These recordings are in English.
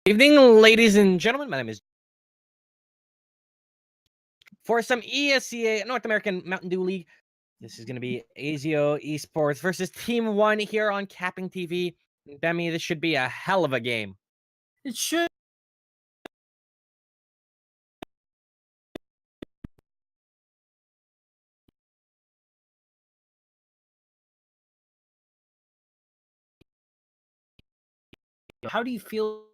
Evening, ladies and gentlemen. My name is for some ESEA North American Mountain Dew League. This is going to be AZIO Esports versus Team One here on CappingTV. Demi, this should be a hell of a game. It should. How do you feel?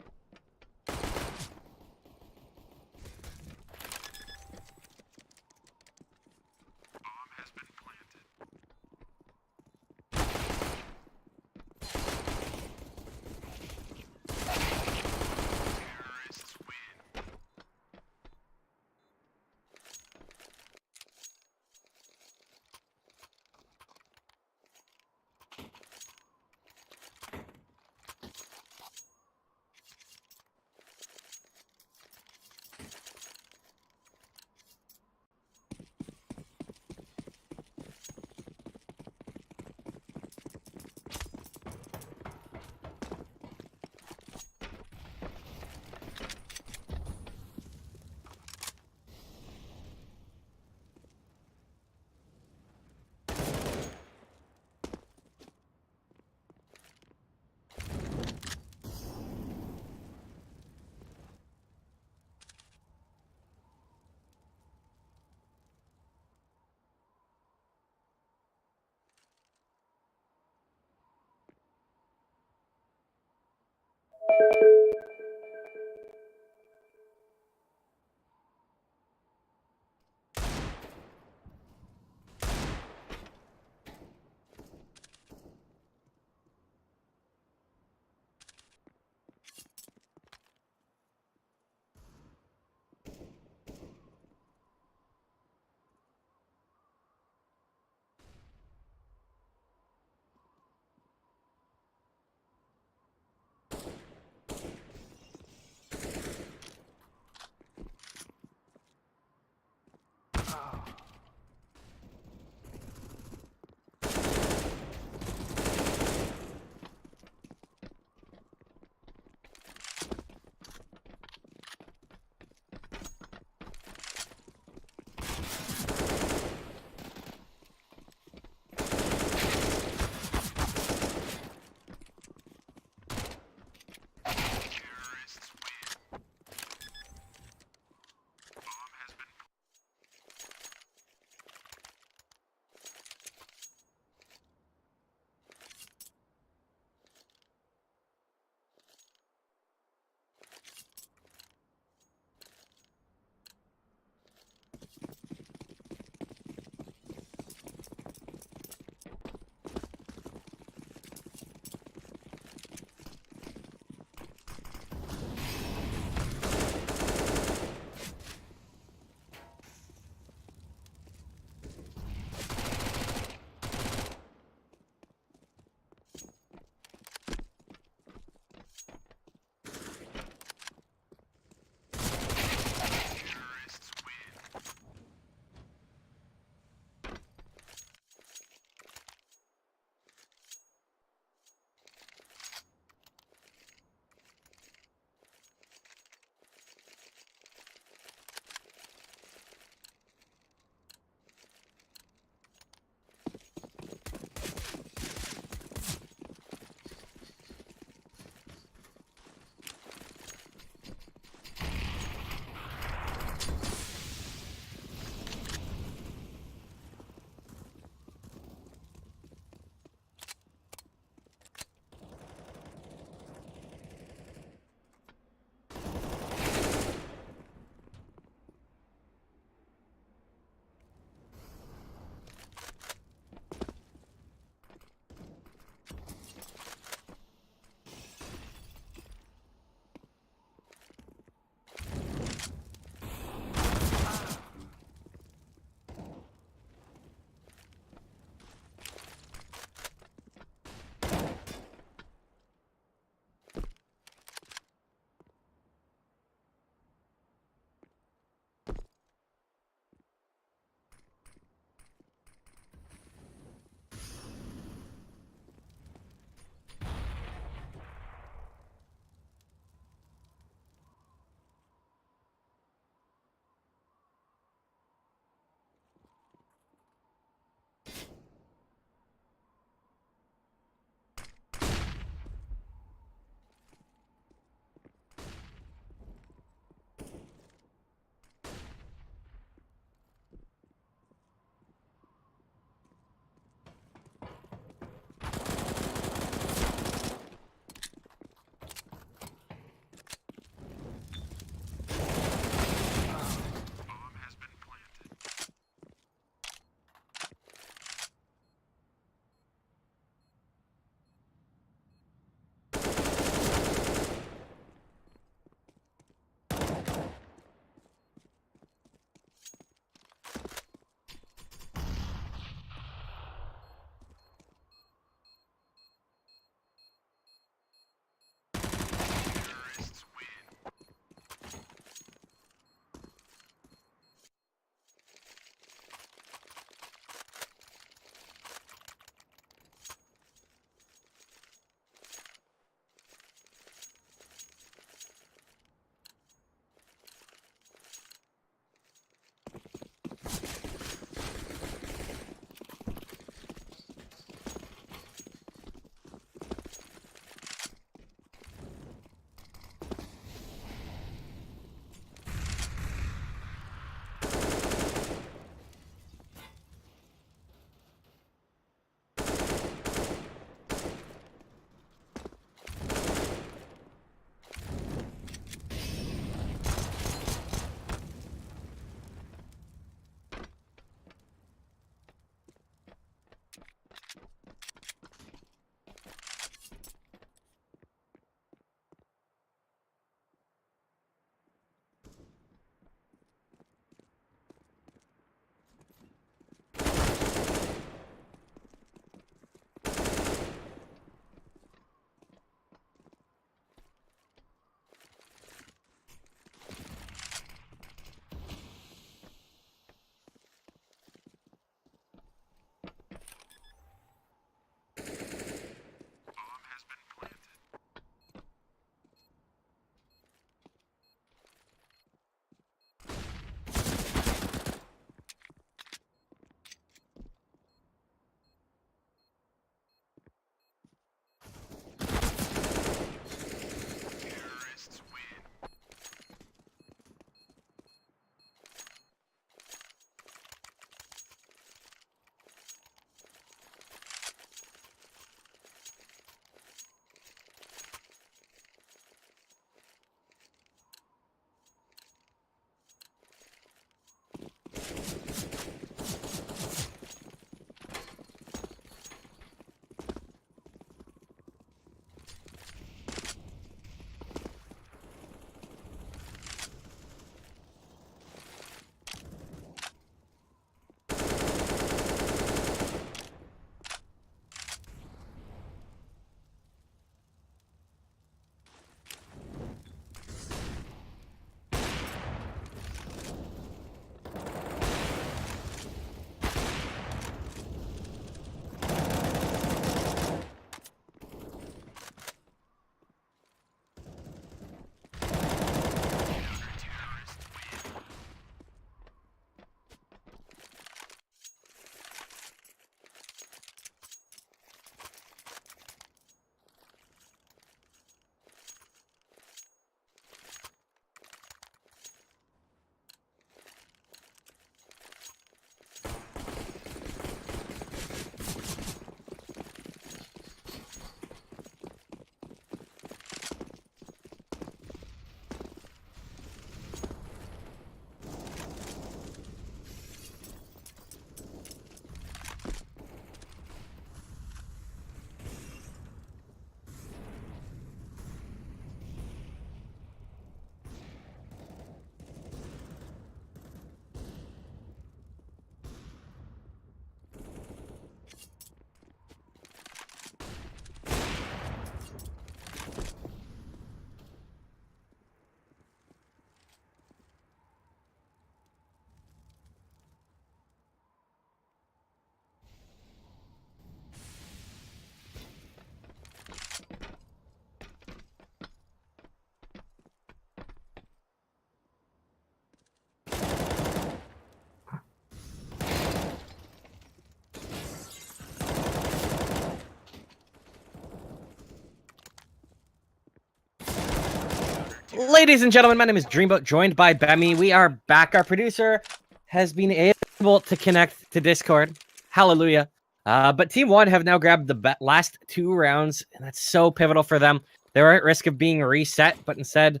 Ladies and gentlemen, my name is Dreamboat, joined by Bemi. We are back. Our producer has been able to connect to Discord. Hallelujah. But Team 1 have now grabbed the last 2 rounds, and that's so pivotal for them. They're at risk of being reset, but instead,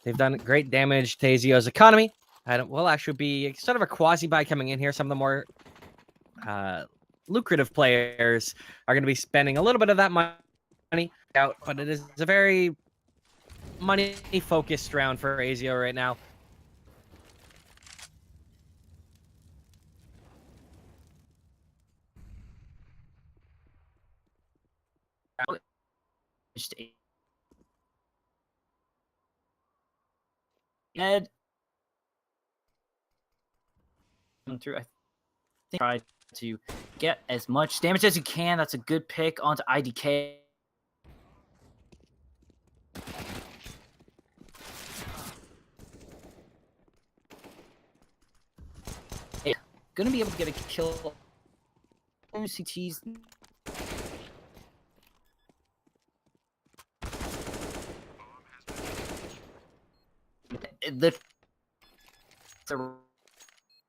they've done great damage to AZIO's economy. Will actually be sort of a quasi-buy coming in here. Some of the more lucrative players are going to be spending a little bit of that money out, but it is a very money-focused round for AZIO right now. Ed come through. I think try to get as much damage as you can. That's a good pick onto IDK. Gonna be able to get a kill. CTs.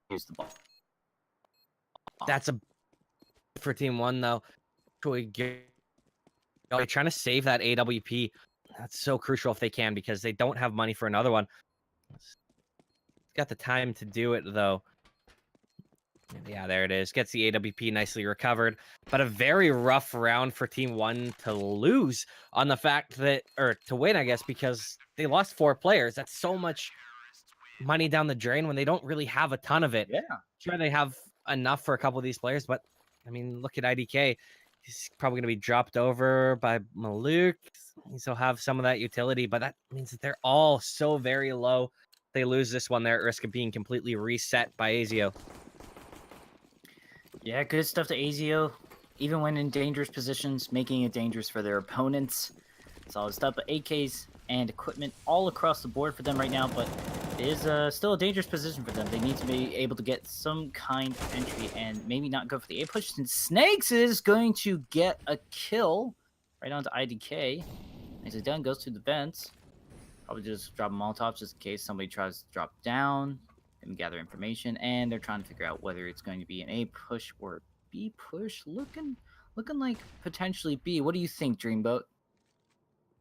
Use the ball. That's a for Team 1 though. Trying to save that AWP. That's so crucial if they can, because they don't have money for another one. Got the time to do it though. Yeah, there it is. Gets the AWP nicely recovered. But a very rough round for Team 1 to lose on the fact that, or to win, I guess, because they lost 4 players. That's so much money down the drain when they don't really have a ton of it. Yeah. Sure, they have enough for a couple of these players, but I mean, look at IDK. He's probably going to be dropped over by Maluk. He'll have some of that utility, but that means that they're all so very low. They lose this one, they're at risk of being completely reset by AZIO. Yeah, good stuff to AZIO. Even when in dangerous positions, making it dangerous for their opponents. Solid stuff, but AKs and equipment all across the board for them right now, but it is still a dangerous position for them. They need to be able to get some kind of entry and maybe not go for the A push. And Snakes is going to get a kill right onto IDK. Nicely done, goes through the vents. Probably just drop a Molotov just in case somebody tries to drop down and gather information. And they're trying to figure out whether it's going to be an A push or a B push. Looking like potentially B. What do you think, Dreamboat?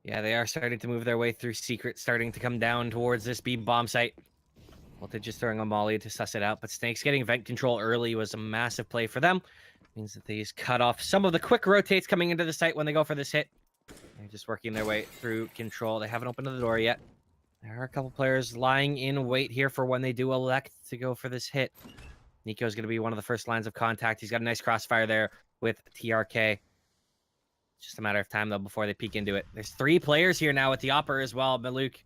Yeah, they are starting to move their way through secret, starting to come down towards this B bomb site. Voltage just throwing a molly to suss it out, but Snakes getting vent control early was a massive play for them. Means that these cut off some of the quick rotates coming into the site when they go for this hit. They're just working their way through control. They haven't opened the door yet. There are a couple players lying in wait here for when they do elect to go for this hit. Nico's going to be one of the first lines of contact. He's got a nice crossfire there with TRK. It's just a matter of time, though, before they peek into it. There's 3 players here now with the Opper as well, Maluk.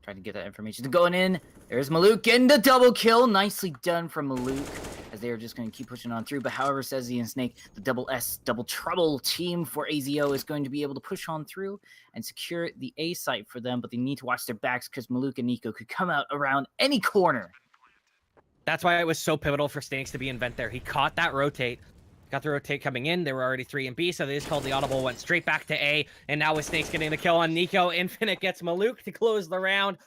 Trying to get that information to going in. There's Maluk getting the double kill. Nicely done from Maluk, as they are just going to keep pushing on through. But however, says the Snake, the double S, double trouble team for AZIO is going to be able to push on through and secure the A site for them. But they need to watch their backs because Maluk and Nico could come out around any corner. That's why it was so pivotal for Snakes to be in vent there. He caught that rotate. Got the rotate coming in. They were already 3 and B, so they just called the audible, went straight back to A, and now with Snakes getting the kill on Nico, Infinite gets Maluk to close the round.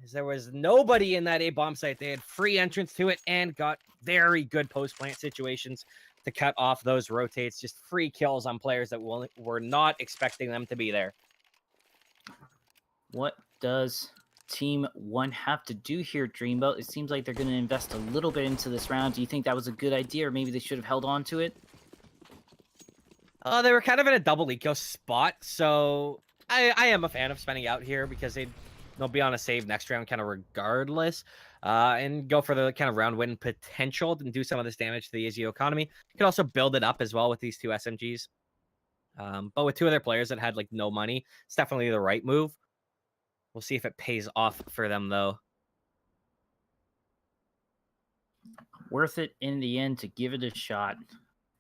As there was nobody in that A bomb site. They had free entrance to it and got very good post-plant situations to cut off those rotates. Just free kills on players that were not expecting them to be there. What does Team 1 have to do here, Dreamboat? It seems like they're going to invest a little bit into this round. Do you think that was a good idea, or maybe they should have held on to it? They were kind of in a double eco spot, so I am a fan of spending out here because they'll be on a save next round kind of regardless, and go for the kind of round win potential and do some of this damage to the AZIO economy. You can also build it up as well with these 2 SMGs. But with 2 other players that had like no money, it's definitely the right move. We'll see if it pays off for them though. Worth it in the end to give it a shot.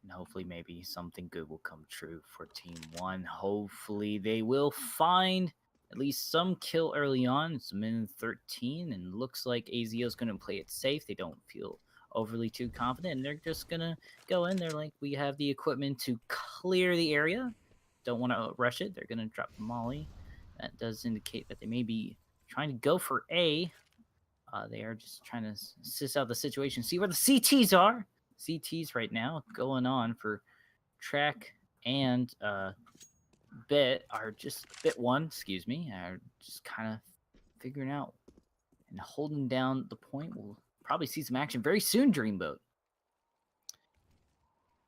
And hopefully maybe something good will come true for Team 1. Hopefully they will find at least some kill early on. It's a minute 13, and looks like AZIO is going to play it safe. They don't feel overly too confident, and they're just going to go in there like we have the equipment to clear the area. Don't want to rush it. They're going to drop the molly. That does indicate that they may be trying to go for A. They are just trying to suss out the situation, see where the CTs are. CTs right now going on for track and bit are just bit one, excuse me, are just kind of figuring out and holding down the point. We'll probably see some action very soon, Dreamboat.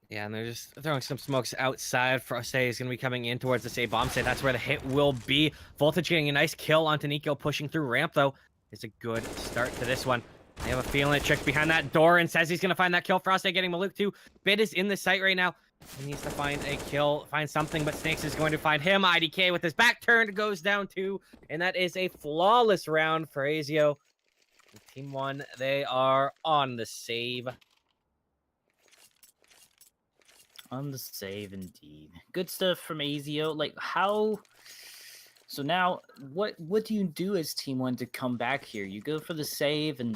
Yeah, and they're just throwing some smokes outside. Frost is going to be coming in towards the A bomb site. That's where the hit will be. Voltage getting a nice kill onto Nico, pushing through ramp, though. It's a good start to this one. They have a feeling it. Checks behind that door and says he's going to find that kill. Frost getting Maluk too. Bit is in the site right now. He needs to find a kill, find something, but Snakes is going to find him. IDK with his back turned goes down too, and that is a flawless round for AZIO. Team 1, they are on the save. On the save, indeed. Good stuff from AZIO. Like, how... So now, what do you do as Team 1 to come back here? You go for the save, and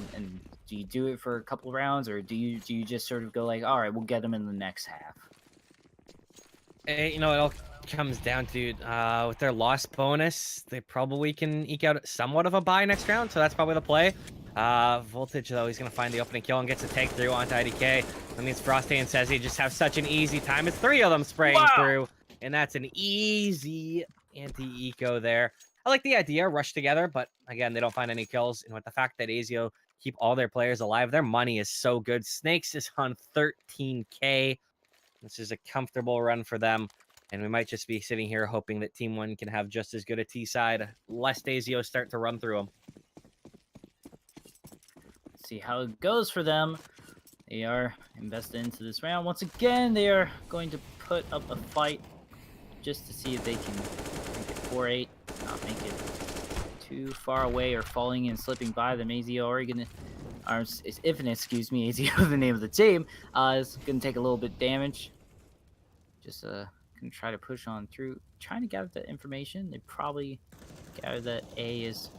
do you do it for a couple rounds, or do you just sort of go like, all right, we'll get them in the next half? You know, it all comes down to, with their loss bonus, they probably can eke out somewhat of a bye next round, so that's probably the play. Voltage, though, he's going to find the opening kill and gets a take through onto IDK. That means Frosty and Sezi just have such an easy time. It's 3 of them spraying through, and that's an easy anti-eco there. I like the idea, rush together, but again, they don't find any kills. And with the fact that AZIO keep all their players alive, their money is so good. Snakes is on 13K. This is a comfortable run for them. And we might just be sitting here hoping that Team 1 can have just as good a T side, lest AZIO start to run through them. See how it goes for them. They are invested into this round. Once again, they are going to put up a fight just to see if they can make it 4-8, not make it too far away or falling and slipping by them. AZIO are going to, is Infinite, excuse me, AZIO, the name of the team, is going to take a little bit damage. Just going to try to push on through, trying to gather that information. They probably gather that A is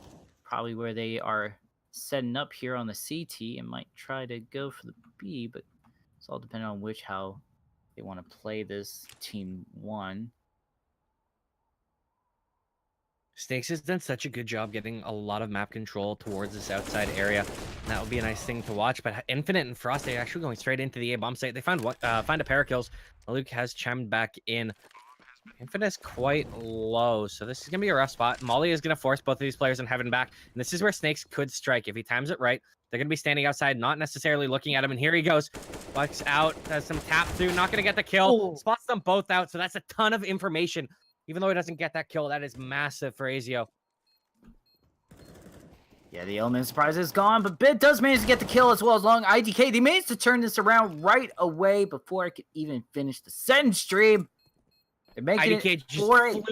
probably where they are setting up here on the CT and might try to go for the B, but it's all dependent on how they want to play this Team 1. Snakes has done such a good job getting a lot of map control towards this outside area. And that would be a nice thing to watch. But Infinite and Frost are actually going straight into the A bomb site. They find a pair of kills. Luke has chimed back in. Infinite's quite low, so this is going to be a rough spot. Molly is going to force both of these players in heaven back. And this is where Snakes could strike. If he times it right, they're going to be standing outside, not necessarily looking at him. And here he goes. Bucks out, has some tap through, not going to get the kill. Spots them both out, so that's a ton of information. Even though he doesn't get that kill, that is massive for AZIO. Yeah, the element of surprise is gone, but Bit does manage to get the kill as well as long. IDK, they managed to turn this around right away before I could even finish the send stream. They're making IDK it just flew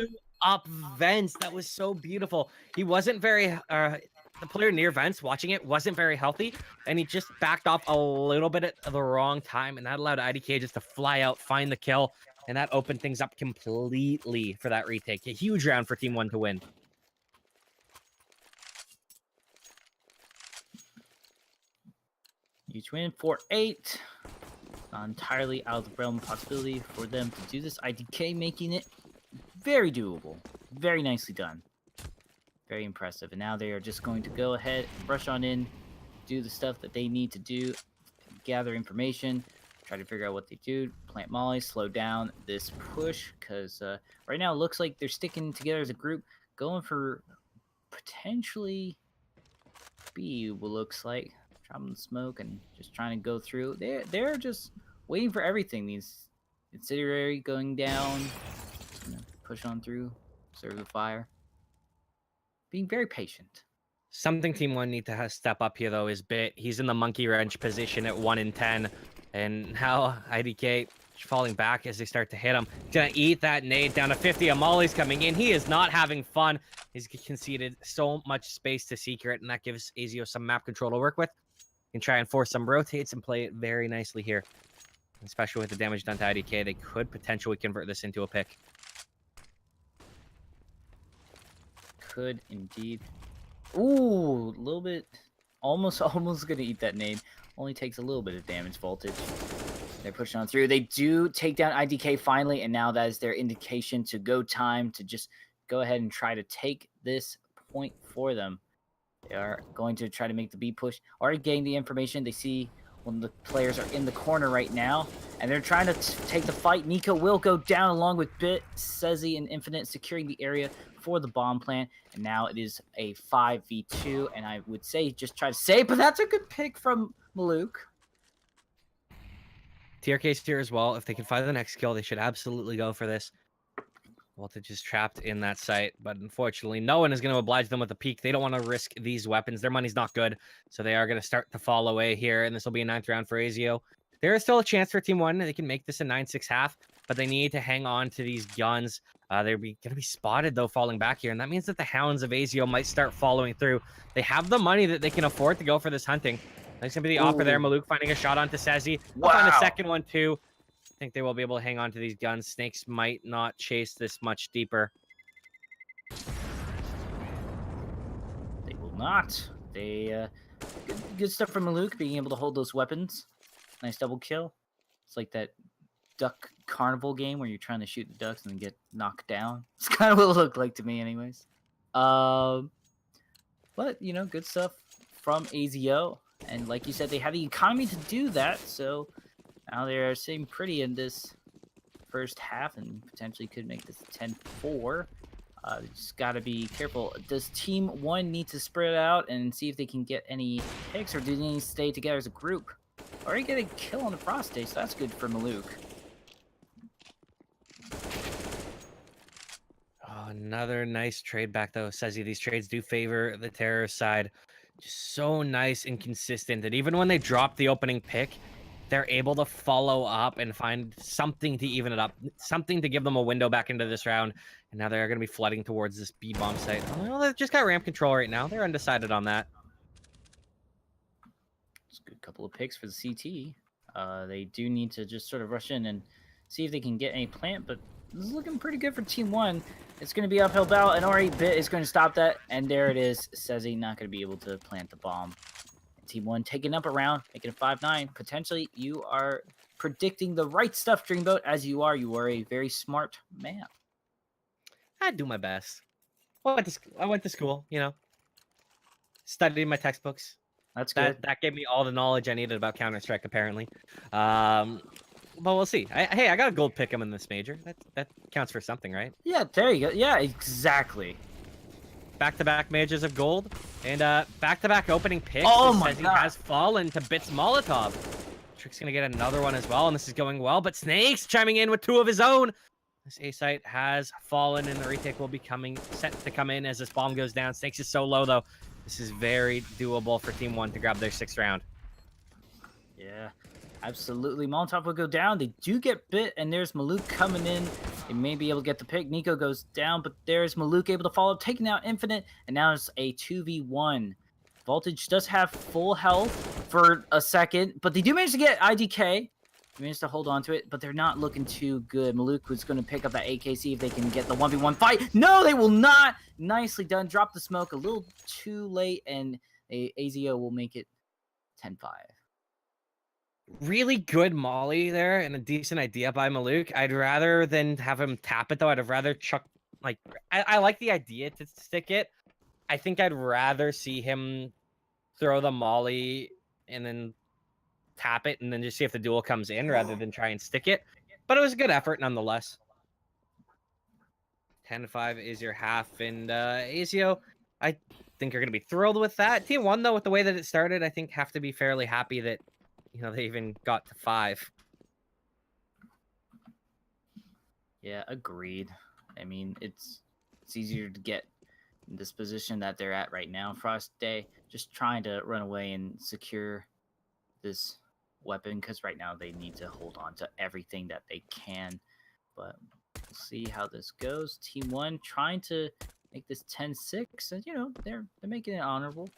up vents. That was so beautiful. He wasn't very... the player near vents watching it wasn't very healthy, and he just backed off a little bit at the wrong time, and that allowed IDK just to fly out, find the kill, and that opened things up completely for that retake. A huge round for Team 1 to win. Huge win, 4-8. Not entirely out of the realm of possibility for them to do this. IDK making it very doable. Very nicely done. Very impressive. And now they are just going to go ahead and rush on in, do the stuff that they need to do, gather information, try to figure out what they do, plant molly, slow down this push, because right now it looks like they're sticking together as a group, going for potentially B, what looks like. Dropping the smoke and just trying to go through. They're just waiting for everything. These incendiary going down, just gonna push on through, serve the fire. Being very patient. Something Team 1 need to step up here, though, is Bit. He's in the monkey wrench position at 1 in 10. And now IDK falling back as they start to hit him. He's going to eat that nade down to 50. Amali's coming in. He is not having fun. He's conceded so much space to Secret, and that gives AZIO some map control to work with. Can try and force some rotates and play it very nicely here. Especially with the damage done to IDK, they could potentially convert this into a pick. Could indeed. Ooh, a little bit. Almost gonna eat that nade. Only takes a little bit of damage. Voltage. They're pushing on through. They do take down IDK finally, and now that is their indication to go time to just go ahead and try to take this point for them. They are going to try to make the B push. Already getting the information. They see when the players are in the corner right now, and they're trying to take the fight. Nico will go down along with Bit, Sezi, and Infinite securing the area for the bomb plant. And now it is a 5v2, and I would say just try to save, but that's a good pick from Maluk. TRK's here as well. If they can find the next kill, they should absolutely go for this. Voltage is trapped in that site, but unfortunately, no one is going to oblige them with a peek. They don't want to risk these weapons. Their money's not good, so they are going to start to fall away here, and this will be a 9th round for AZIO. There is still a chance for Team 1. They can make this a 9-6 half, but they need to hang on to these guns. They're going to be spotted, though, falling back here, and that means that the Hounds of AZIO might start following through. They have the money that they can afford to go for this hunting. That's going to be the offer there. Maluk finding a shot onto Sezi. Wow. Find a second one, too. I think they will be able to hang on to these guns. Snakes might not chase this much deeper. They will not. They good stuff from Maluk, being able to hold those weapons. Nice double kill. It's like that duck carnival game where you're trying to shoot the ducks and then get knocked down. It's kind of what it looked like to me, anyways. But you know, good stuff from AZIO, and like you said, they have the economy to do that. So now they're sitting pretty in this first half and potentially could make this 10-4. Just got to be careful. Does Team 1 need to spread out and see if they can get any picks, or do they need to stay together as a group? Already get a kill on the prostate, so that's good for Maluk. Oh, another nice trade back, though. Sezi, these trades do favor the terror side. Just so nice and consistent that even when they drop the opening pick, they're able to follow up and find something to even it up, something to give them a window back into this round. And now they're going to be flooding towards this B bomb site. Oh, well, they've just got ramp control right now. They're undecided on that. It's a good couple of picks for the CT. They do need to just sort of rush in and see if they can get any plant, but this is looking pretty good for Team 1. It's going to be uphill battle, and already Bit is going to stop that, and there it is. Sezi not going to be able to plant the bomb. Team 1 taking up a round, making it 5-9. Potentially, you are predicting the right stuff, Dreamboat, as you are. You are a very smart man. I do my best. I went to school, you know. Studied my textbooks. That's good. That gave me all the knowledge I needed about Counter-Strike, apparently. But we'll see. Hey, I got a gold pick'em in this major. That counts for something, right? Yeah, there you go. Yeah, exactly. Back-to-back majors of gold, and back-to-back opening picks. Oh my God. Has fallen to Bit's Molotov. Trick's gonna get another one as well, and this is going well. But Snakes chiming in with 2 of his own. This A site has fallen, and the retake will be set to come in as this bomb goes down. Snakes is so low, though. This is very doable for Team 1 to grab their 6th round. Yeah, absolutely. Molotov will go down. They do get Bit, and there's Maluk coming in. They may be able to get the pick. Nico goes down, but there's Maluk able to follow, taking out Infinite, and now it's a 2v1. Voltage does have full health for a second, but they do manage to get IDK. They managed to hold on to it, but they're not looking too good. Maluk was going to pick up that AK, see if they can get the 1v1 fight. No, they will not. Nicely done. Drop the smoke a little too late, and AZIO will make it 10-5. Really good molly there and a decent idea by Maluk. I'd rather than have him tap it, though. I'd have rather chuck, like, I like the idea to stick it. I think I'd rather see him throw the molly and then tap it and then just see if the duel comes in rather than try and stick it. But it was a good effort nonetheless. 10-5 is your half, and AZIO, I think you're going to be thrilled with that. Team 1, though, with the way that it started, I think have to be fairly happy that, you know, they even got to 5. Yeah, agreed. I mean, it's easier to get in this position that they're at right now. Frost Day just trying to run away and secure this weapon, because right now they need to hold on to everything that they can. But we'll see how this goes. Team 1 trying to make this 10-6, and you know, they're making it honorable.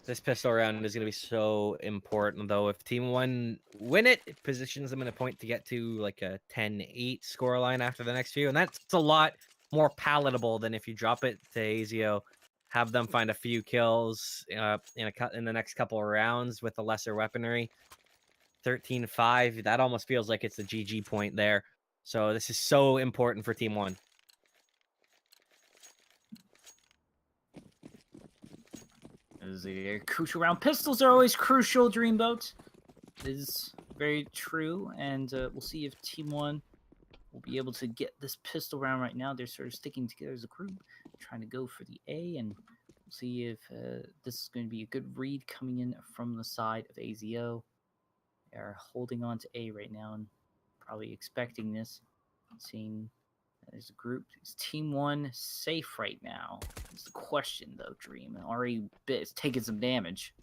This pistol round is going to be so important, though. If Team 1 win it, it positions them in a point to get to like a 10-8 scoreline after the next few. And that's a lot more palatable than if you drop it to AZIO, have them find a few kills in the next couple of rounds with the lesser weaponry. 13-5. That almost feels like it's a GG point there. So this is so important for Team One. This is a crucial round. Pistols are always crucial, Dreamboat. It is very true, and we'll see if Team One will be able to get this pistol round right now. They're sort of sticking together as a group, trying to go for the A, and we'll see if this is going to be a good read coming in from the side of AZIO. They are holding on to A right now and probably expecting this. Seeing as a group, is Team One safe right now? Is the question, though, Dream. Already is taking some damage.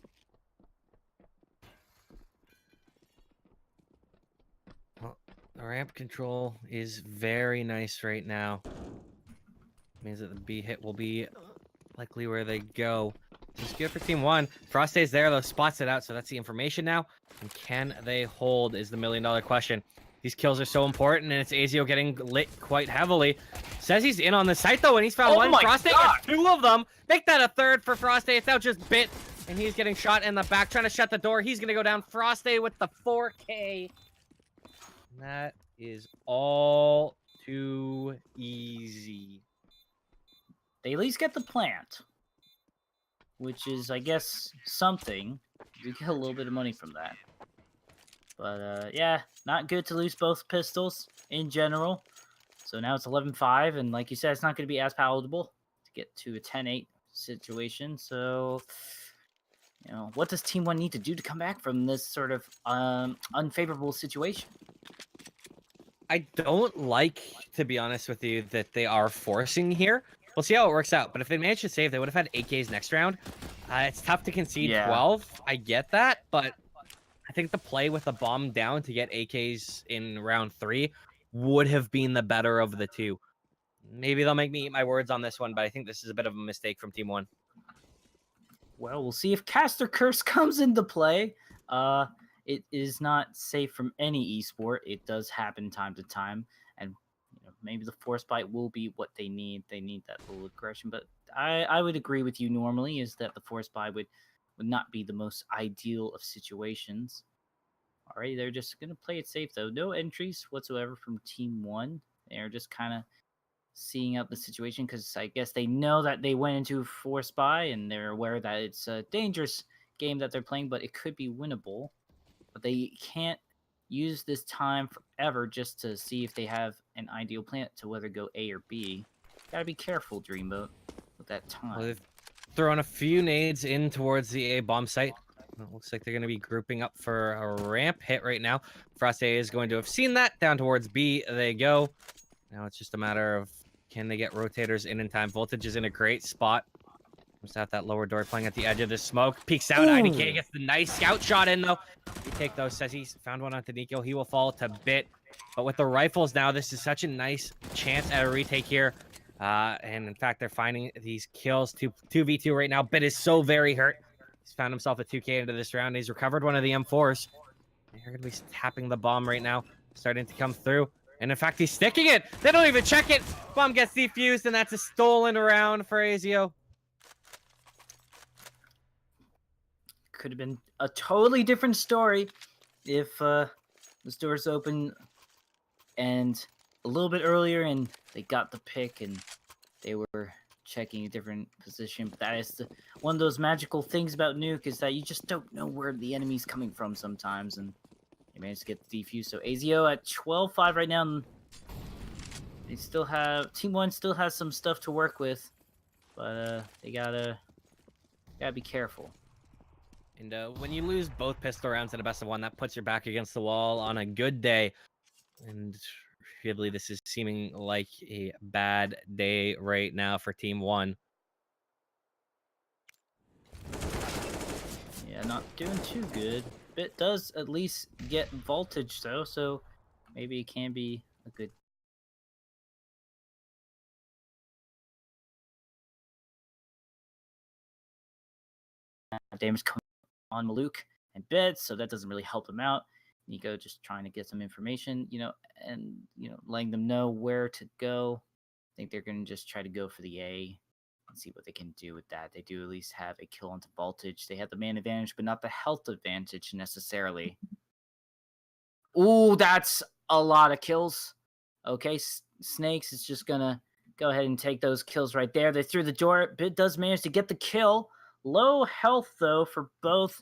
Well, the ramp control is very nice right now. Means that the B hit will be likely where they go. It's good for Team One. Frost stays there, though, spots it out, so that's the information now. And can they hold is the million-dollar question. These kills are so important, and it's AZIO getting lit quite heavily. Says he's in on the site, though, and he's found one. Frost gets two of them. Make that a third for Frost. It's now just Bit, and he's getting shot in the back, trying to shut the door. He's going to go down. Frost with the 4K. And that is all too easy. They at least get the plant, which is, I guess, something. You get a little bit of money from that. But, yeah, not good to lose both pistols in general. So now it's 11-5, and like you said, it's not going to be as palatable to get to a 10-8 situation. So, you know, what does Team One need to do to come back from this sort of unfavorable situation? I don't like, to be honest with you, that they are forcing here. We'll see how it works out. But if they manage to save, they would have had AKs next round. It's tough to concede 12. I get that, but I think the play with the bomb down to get AKs in round 3 would have been the better of the two. Maybe they'll make me eat my words on this one, but I think this is a bit of a mistake from Team One. Well, we'll see if Caster Curse comes into play. It is not safe from any esport. It does happen time to time, and you know, maybe the Force Bite will be what they need. They need that little aggression, but I would agree with you normally is that the Force Bite would not be the most ideal of situations. All right, they're just going to play it safe, though. No entries whatsoever from Team One. They're just kind of seeing out the situation because I guess they know that they went into Force Buy and they're aware that it's a dangerous game that they're playing, but it could be winnable. But they can't use this time forever just to see if they have an ideal plant to whether go A or B. Gotta be careful, Dreamboat, with that time. Well, they've thrown a few nades in towards the A bomb site. It looks like they're going to be grouping up for a ramp hit right now. Frost is going to have seen that. Down towards B they go. Now it's just a matter of can they get rotators in time. Voltage is in a great spot. Just at that lower door playing at the edge of the smoke. Peeks out. IDK gets the nice scout shot in, though. We take those. Says he's found one onto Nico. He will fall to Bit. But with the rifles now, this is such a nice chance at a retake here. And in fact, they're finding these kills. 2v2 right now. Bit is so very hurt. He's found himself a 2K into this round. He's recovered one of the M4s. They're going to be tapping the bomb right now. Starting to come through. And in fact, he's sticking it. They don't even check it. Bomb gets defused, and that's a stolen round for AZIO. Could have been a totally different story if the doors open and a little bit earlier and they got the pick and they were checking a different position. But that is one of those magical things about Nuke is that you just don't know where the enemy's coming from sometimes, and they managed to get the defuse. So AZIO at 12-5 right now. And they still have Team One still has some stuff to work with, but they gotta be careful. And when you lose both pistol rounds in a best of one, that puts your back against the wall on a good day. And really, this is seeming like a bad day right now for Team One. Yeah, not doing too good. Bit does at least get voltage, though, so maybe it can be a good damage coming on Maluk and Bit, so that doesn't really help them out. Nico just trying to get some information, and letting them know where to go. I think they're going to just try to go for the A and see what they can do with that. They do at least have a kill onto voltage. They have the man advantage, but not the health advantage necessarily. Ooh, that's a lot of kills. Okay, Snakes is just gonna go ahead and take those kills right there. They threw the door. Bit does manage to get the kill. Low health, though, for both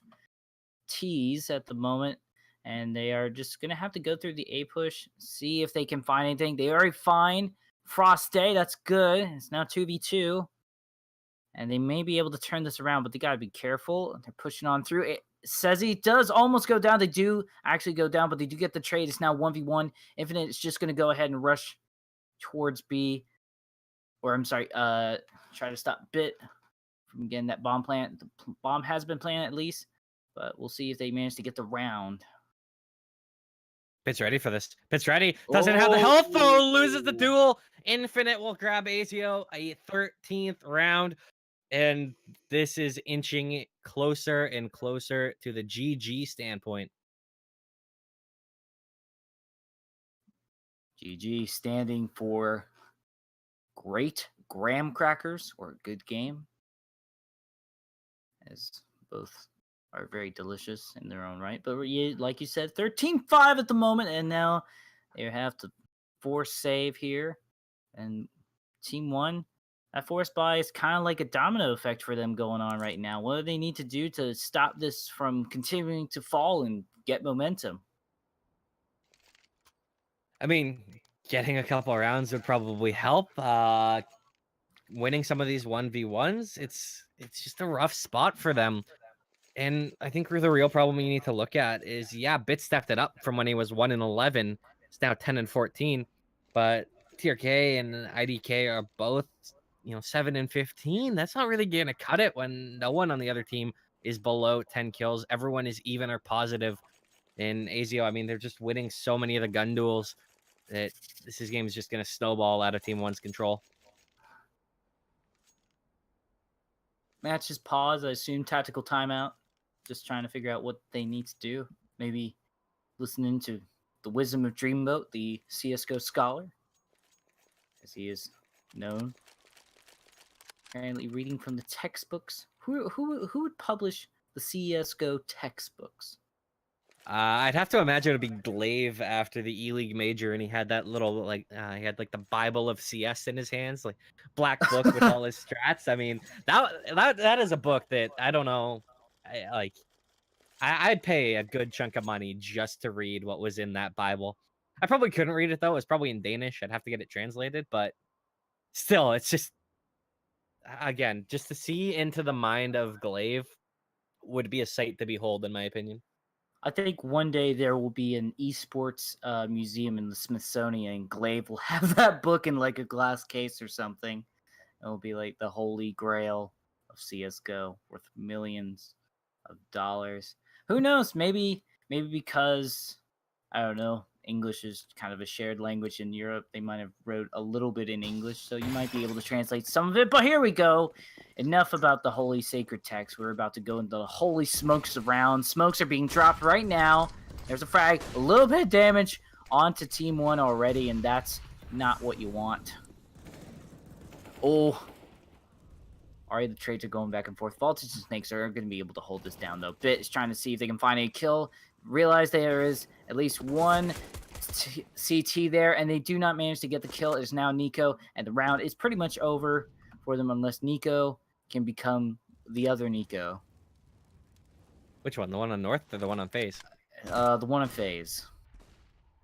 T's at the moment. And they are just going to have to go through the A push, see if they can find anything. They already find Frost Day. That's good. It's now 2v2. And they may be able to turn this around, but they got to be careful. They're pushing on through. It says he does almost go down. They do actually go down, but they do get the trade. It's now 1v1. Infinite is just going to go ahead and rush towards B. Or I'm sorry, try to stop Bit from getting that bomb plant. The bomb has been planted at least, but we'll see if they manage to get the round. Bit's ready for this. Bit's ready. Doesn't have the health though. Loses the duel. Infinite will grab AZIO a 13th round. And this is inching closer and closer to the GG standpoint. GG standing for great graham crackers or good game. As both are very delicious in their own right. But like you said, 13-5 at the moment, and now they have to force save here. And Team 1, that force buy is kind of like a domino effect for them going on right now. What do they need to do to stop this from continuing to fall and get momentum? I mean, getting a couple rounds would probably help. Winning some of these 1v1s, it's just a rough spot for them. And I think the real problem you need to look at is, yeah, Bit stepped it up from when he was 1-11. It's now 10-14. But TRK and IDK are both, 7-15. That's not really going to cut it when no one on the other team is below 10 kills. Everyone is even or positive. In AZIO, I mean, they're just winning so many of the gun duels that this game is just going to snowball out of Team 1's control. Match is pause. I assume tactical timeout. Just trying to figure out what they need to do. Maybe listening to the wisdom of Dreamboat, the CSGO scholar, as he is known. Apparently reading from the textbooks. Who would publish the CSGO textbooks? I'd have to imagine it'd be Glaive after the E-League major, and he had that little he had like the Bible of CS in his hands, like black book with all his strats. I mean, that is a book that I don't know. I'd pay a good chunk of money just to read what was in that Bible. I probably couldn't read it though. It's probably in Danish. I'd have to get it translated, but still, it's just, again, just to see into the mind of Glaive would be a sight to behold, in my opinion. I think one day there will be an esports museum in the Smithsonian, and Glaive will have that book in like a glass case or something. It'll be like the holy grail of CSGO, worth millions of dollars. Who knows? Maybe because, I don't know, English is kind of a shared language in Europe. They might have wrote a little bit in English, so you might be able to translate some of it. But here we go. Enough about the holy sacred text. We're about to go into the holy smokes round. Smokes are being dropped right now. There's a frag. A little bit of damage onto Team 1 already, and that's not what you want. Oh. Already the trades are going back and forth. Voltage and Snakes are going to be able to hold this down, though. Bit is trying to see if they can find a kill. Realize there is at least one CT there, and they do not manage to get the kill. It is now Nico, and the round is pretty much over for them unless Nico can become the other Nico. Which one? The one on North or the one on FaZe? The one on FaZe.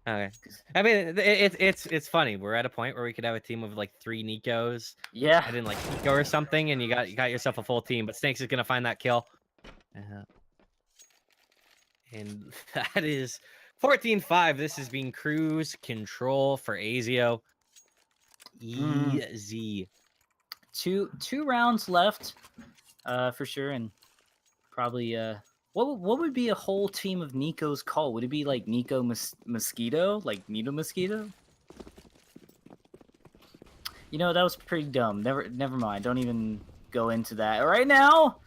Okay. I mean, it's funny. We're at a point where we could have a team of like 3 Nikos. Yeah. And then like Nico or something, and you got yourself a full team. But Snakes is gonna find that kill. And that is 14-5. This is being cruise control for AZIO. Easy. Two rounds left, for sure, and probably what would be a whole team of Nico's call? Would it be like Nico Mosquito, like Nito Mosquito? You know, that was pretty dumb. Never mind. Don't even go into that right now.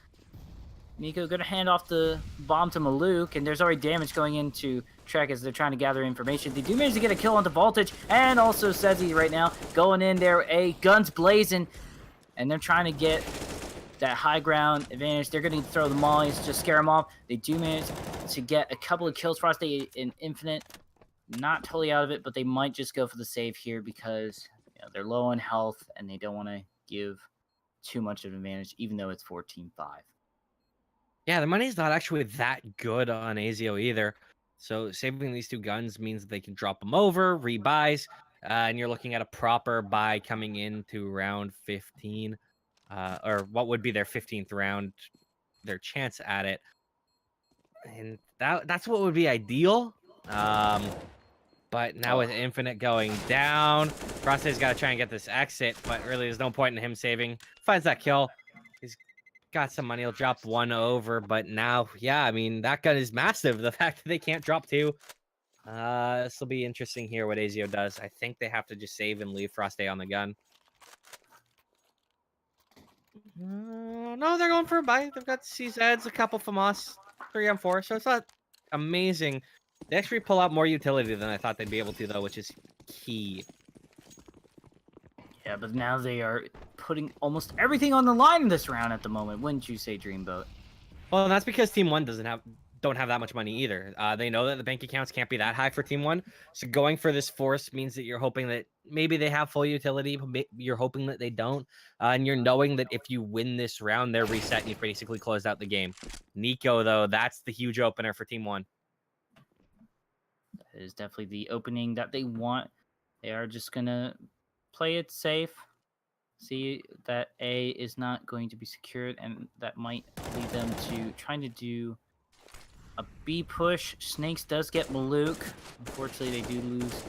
Nico gonna hand off the bomb to Maluk, and there's already damage going into Trek as they're trying to gather information. They do manage to get a kill onto Voltage, and also Sezi right now going in there, guns blazing, and they're trying to get that high ground advantage. They're going to throw the mollies to scare them off. They do manage to get a couple of kills. Frost and Infinite not totally out of it, but they might just go for the save here because they're low on health and they don't want to give too much of an advantage, even though it's 14-5. Yeah, the money's not actually that good on AZIO either. So saving these 2 guns means that they can drop them over, rebuys, and you're looking at a proper buy coming into round 15, or what would be their 15th round, their chance at it. And that's what would be ideal. But now with Infinite going down, Frostay's got to try and get this exit, but really there's no point in him saving. Finds that kill. He's got some money. He'll drop 1 over, but now, yeah, I mean, that gun is massive. The fact that they can't drop 2. This will be interesting here what AZIO does. I think they have to just save and leave Frostay on the gun. No, they're going for a buy. They've got CZs, a couple FAMAS, 3 on 4, so it's not amazing. They actually pull out more utility than I thought they'd be able to, though, which is key. Yeah, but now they are putting almost everything on the line in this round at the moment, wouldn't you say, Dreamboat? Well, that's because Team 1 don't have that much money either. They know that the bank accounts can't be that high for Team 1, so going for this force means that you're hoping that maybe they have full utility, but you're hoping that they don't, and you're knowing that if you win this round, they're reset and you've basically closed out the game. Nico, though, that's the huge opener for Team 1. That is definitely the opening that they want. They are just going to play it safe. See that A is not going to be secured, and that might lead them to trying to do a B push. Snakes does get Maluk. Unfortunately, they do lose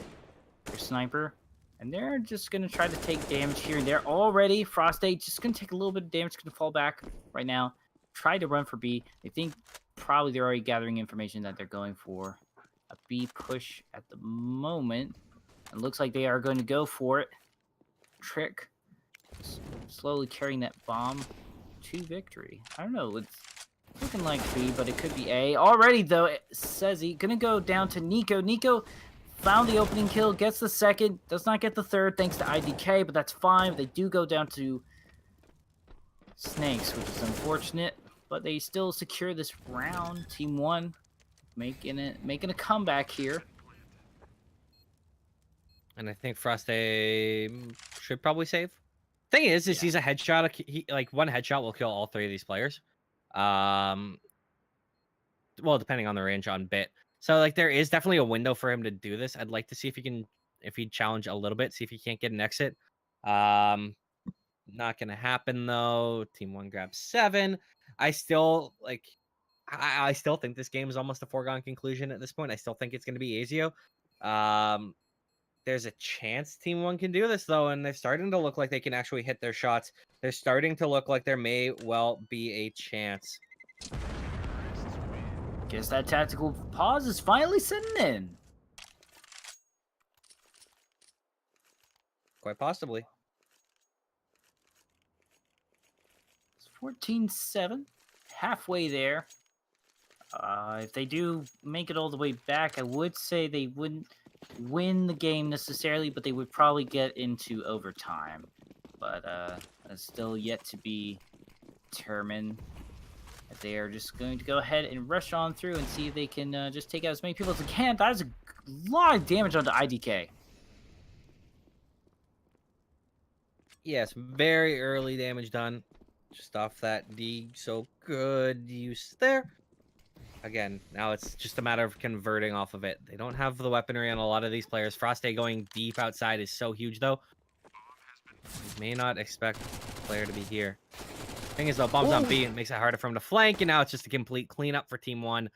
their sniper. And they're just going to try to take damage here. And they're already, Frostay just going to take a little bit of damage, going to fall back right now. Try to run for B. They think probably they're already gathering information that they're going for a B push at the moment. It looks like they are going to go for it. Trick. Slowly carrying that bomb to victory. I don't know. It's looking like B, but it could be A. Already, though, it says he's going to go down to Nico. Nico found the opening kill, gets the second, does not get the third thanks to IDK, but that's fine. They do go down to Snakes, which is unfortunate, but they still secure this round. Team 1 making a comeback here. And I think Frostay should probably save. Thing is he's a headshot. Like 1 headshot will kill all 3 of these players. Well, depending on the range on bit. So like there is definitely a window for him to do this. I'd like to see if he'd challenge a little bit, see if he can't get an exit. Not gonna happen though. Team 1 grabs 7. I still think this game is almost a foregone conclusion at this point. I still think it's gonna be AZIO. There's a chance Team 1 can do this, though, and they're starting to look like they can actually hit their shots. They're starting to look like there may well be a chance. Guess that tactical pause is finally setting in. Quite possibly. It's 14-7. Halfway there. If they do make it all the way back, I would say they wouldn't win the game necessarily, but they would probably get into overtime. But that's still yet to be determined. They are just going to go ahead and rush on through and see if they can just take out as many people as they can. That is a lot of damage onto IDK. Yes, very early damage done. Just off that D, so good use there. Again, now it's just a matter of converting off of it. They don't have the weaponry on a lot of these players. Frostay going deep outside is so huge, though. You may not expect the player to be here. Thing is, though, bombs on B, it makes it harder for him to flank, and now it's just a complete cleanup for Team 1.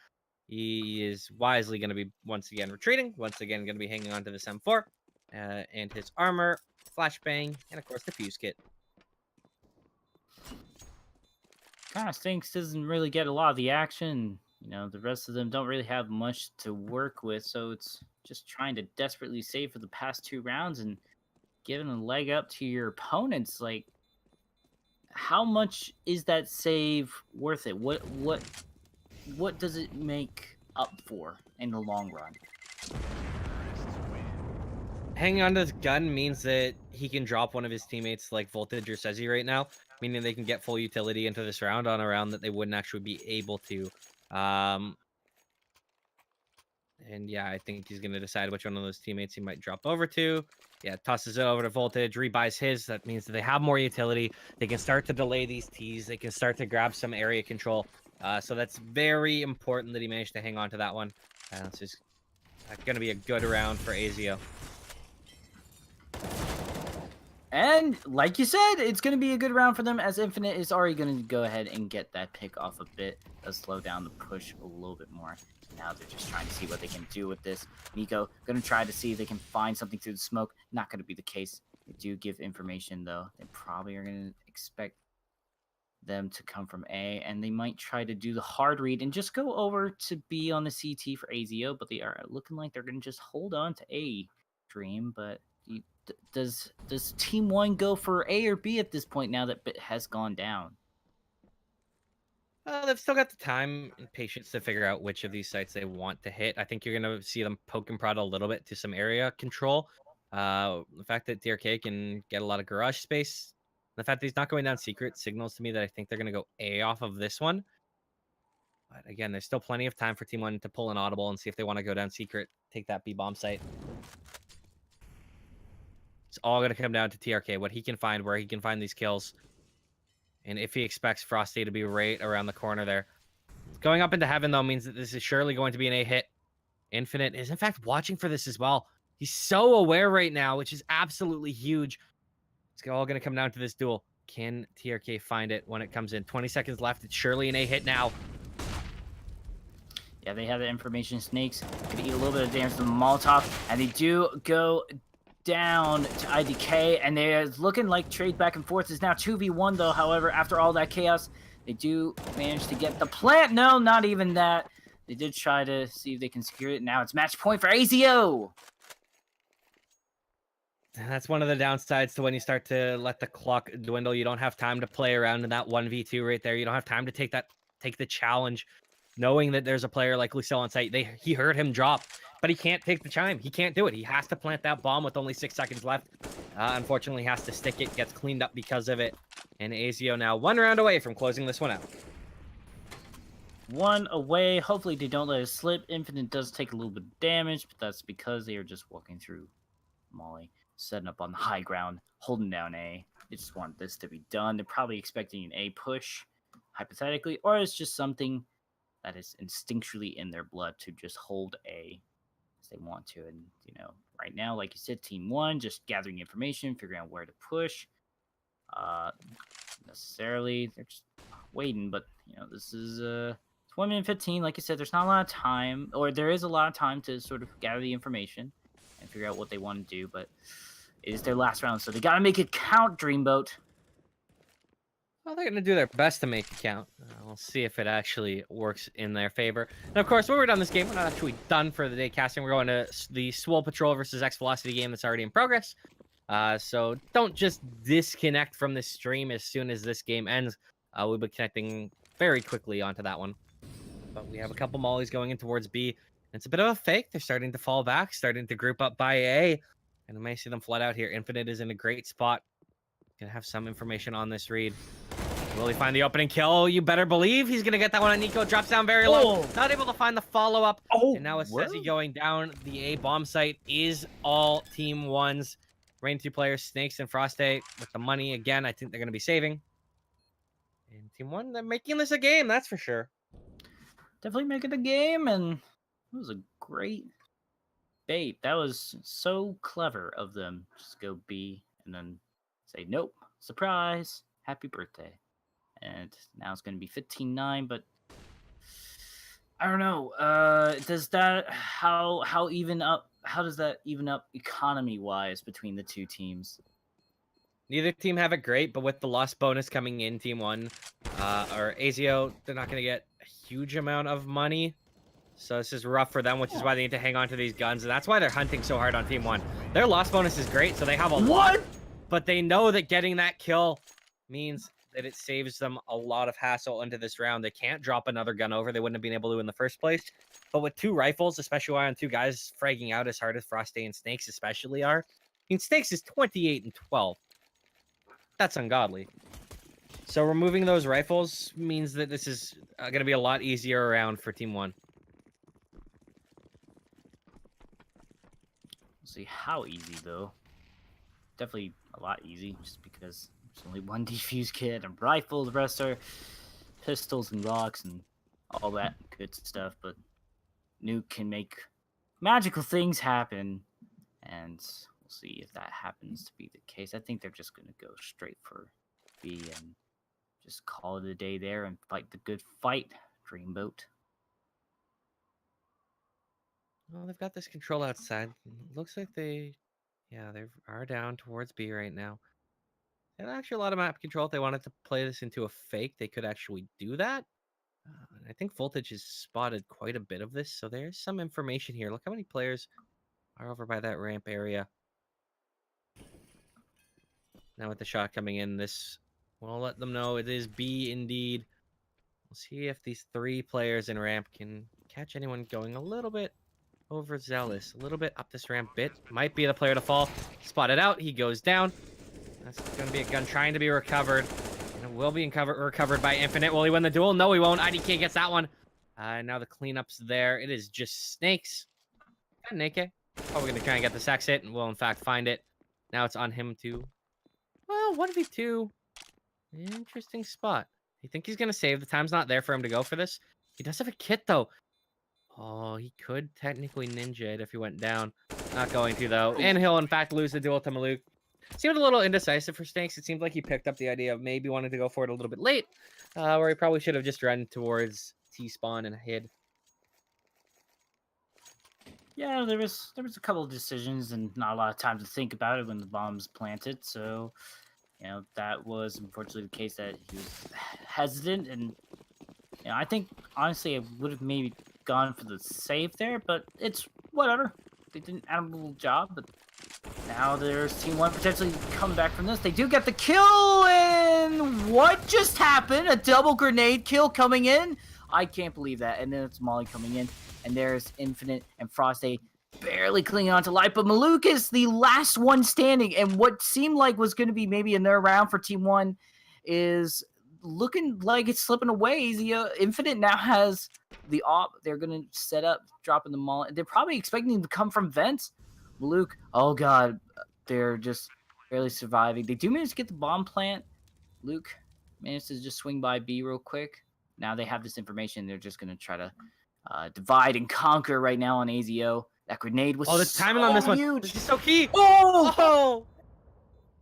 He is wisely going to be, once again, retreating. Once again, going to be hanging on to this M4. And his armor, flashbang, and, of course, the fuse kit. Kind of stinks, doesn't really get a lot of the action. You know, the rest of them don't really have much to work with, so it's just trying to desperately save for the past 2 rounds and giving a leg up to your opponents. Like, how much is that save worth it? What does it make up for in the long run? Hanging on to this gun means that he can drop one of his teammates like Voltage or Sezi right now, meaning they can get full utility into this round on a round that they wouldn't actually be able to. And yeah, I think he's going to decide which one of those teammates he might drop over to. Yeah, tosses it over to Voltage, rebuys his. That means that they have more utility. They can start to delay these Ts. They can start to grab some area control. So that's very important that he managed to hang on to that one. This is going to be a good round for AZIO. And like you said, it's going to be a good round for them as Infinite is already going to go ahead and get that pick off a bit. Does slow down the push a little bit more. Now they're just trying to see what they can do with this. Nico going to try to see if they can find something through the smoke. Not going to be the case. They do give information, though. They probably are going to expect them to come from A, and they might try to do the hard read and just go over to B on the CT for AZIO, but they are looking like they're going to just hold on to A, Dream, but... Does Team 1 go for A or B at this point now that Bit has gone down? They've still got the time and patience to figure out which of these sites they want to hit. I think you're going to see them poke and prod a little bit to some area control. The fact that DRK can get a lot of garage space, the fact that he's not going down secret signals to me that I think they're going to go A off of this one. But again, there's still plenty of time for Team 1 to pull an audible and see if they want to go down secret, take that B bomb site. It's all going to come down to TRK, what he can find, where he can find these kills. And if he expects Frosty to be right around the corner there. Going up into heaven, though, means that this is surely going to be an A hit. Infinite is, in fact, watching for this as well. He's so aware right now, which is absolutely huge. It's all going to come down to this duel. Can TRK find it when it comes in? 20 seconds left. It's surely an A hit now. Yeah, they have the information. Snakes could eat a little bit of damage to the Molotov, and they do go down to IDK, and they're looking like trade back and forth. Is now 2v1 though. However, after all that chaos, they do manage to get the plant. No, not even that. They did try to see if they can secure it. Now it's match point for AZIO. That's one of the downsides to when you start to let the clock dwindle. You don't have time to play around in that 1v2 right there. You don't have time to take the challenge, knowing that there's a player like Lucille on site. He heard him drop, but he can't take the chime. He can't do it. He has to plant that bomb with only 6 seconds left. Unfortunately, has to stick it. Gets cleaned up because of it. And AZIO now 1 round away from closing this one out. 1 away. Hopefully they don't let it slip. Infinite does take a little bit of damage, but that's because they are just walking through Molly, setting up on the high ground, holding down A. They just want this to be done. They're probably expecting an A push, hypothetically, or it's just something that is instinctually in their blood to just hold A as they want to. And, you know, right now, like you said, Team 1 just gathering information, figuring out where to push. Necessarily, they're just waiting, but, you know, this is it's 1 minute 15. Like you said, there's not a lot of time, or there is a lot of time to sort of gather the information and figure out what they want to do, but it is their last round, so they got to make it count, Dreamboat. Well, they're going to do their best to make it count. We'll see if it actually works in their favor. And of course, when we're done this game, we're not actually done for the day casting. We're going to the Swole Patrol versus X Velocity game that's already in progress. So don't just disconnect from this stream as soon as this game ends. We'll be connecting very quickly onto that one. But we have a couple mollies going in towards B. It's a bit of a fake. They're starting to fall back, starting to group up by A. And we may see them flood out here. Infinite is in a great spot. Gonna have some information on this read. Will he find the opening kill? You better believe he's gonna get that one on Nico. Drops down very low. Not able to find the follow-up. And now with Sezzy going down, the A bomb site is all Team 1's. Rain 2 players, Snakes and Frosty with the money. Again, I think they're gonna be saving. And Team 1, they're making this a game, that's for sure. Definitely making a game, and it was a great bait. That was so clever of them. Just go B and then say, nope, surprise, happy birthday. And now it's going to be 15-9, but I don't know. Does that, how does that even up economy-wise between the two teams? Neither team have it great, but with the loss bonus coming in, Team 1 or AZIO, they're not going to get a huge amount of money. So this is rough for them, which is why they need to hang on to these guns. And that's why they're hunting so hard on Team 1. Their loss bonus is great, so they have a lot. But they know that getting that kill means that it saves them a lot of hassle into this round. They can't drop another gun over. They wouldn't have been able to in the first place. But with 2 rifles, especially on 2 guys fragging out as hard as Frosty and Snakes especially are. I mean, Snakes is 28 and 12. That's ungodly. So removing those rifles means that this is going to be a lot easier round for Team 1. see how easy though. Definitely a lot easy, just because there's only one defuse kit and rifle. The rest are pistols and Glocks and all that good stuff. But Nuke can make magical things happen, and we'll see if that happens to be the case. I think they're just gonna go straight for B and just call it a day there and fight the good fight, Dreamboat. Well, they've got this control outside. Looks like they are down towards B right now. And actually a lot of map control. If they wanted to play this into a fake, they could actually do that. I think Voltage has spotted quite a bit of this, so there's some information here. Look how many players are over by that ramp area. Now with the shot coming in, this will let them know it is B indeed. We'll see if these 3 players in ramp can catch anyone going a little bit overzealous, a little bit up this ramp bit. Might be the player to fall. Spotted out. He goes down. That's going to be a gun trying to be recovered. And it will be recovered by Infinite. Will he win the duel? No, he won't. IDK gets that one. Now the cleanup's there. It is just Snakes and AK. Probably going to try and get this exit, and will in fact find it. Now it's on him to, well, 1v2. Interesting spot. You think he's going to save? The time's not there for him to go for this. He does have a kit, though. Oh, he could technically ninja it if he went down. Not going to, though. And he'll, in fact, lose the duel to Maluk. Seemed a little indecisive for Snakes. It seemed like he picked up the idea of maybe wanting to go for it a little bit late, where he probably should have just run towards T-spawn and hid. Yeah, there was a couple of decisions and not a lot of time to think about it when the bomb's planted. So, that was unfortunately the case, that he was hesitant. And, I think, honestly, I would have maybe gone for the save there, but it's whatever. They did an admirable job, but now there's Team 1 potentially coming back from this. They do get the kill, and what just happened? A double grenade kill coming in? I can't believe that. And then it's Molly coming in, and there's Infinite and Frosty barely clinging on to life, but Maluk is the last one standing, and what seemed like was going to be maybe another round for Team 1 is looking like it's slipping away. Infinite now has the op. They're going to set up, dropping the mall. They're probably expecting him to come from vents. Luke, oh god, they're just barely surviving. They do manage to get the bomb plant. Luke managed to just swing by B real quick. Now they have this information. They're just going to try to divide and conquer right now on AZIO. That grenade was the timing on this huge. one. This is so key. Oh!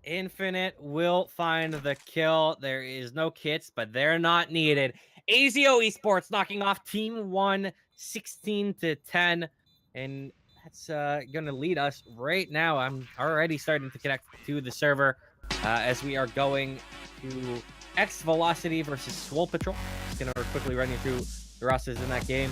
Infinite will find the kill. There is no kits, but they're not needed. AZIO Esports knocking off Team 1 16-10. And that's going to lead us right now. I'm already starting to connect to the server as we are going to X Velocity versus Swole Patrol. Just going to quickly run you through the rosters in that game.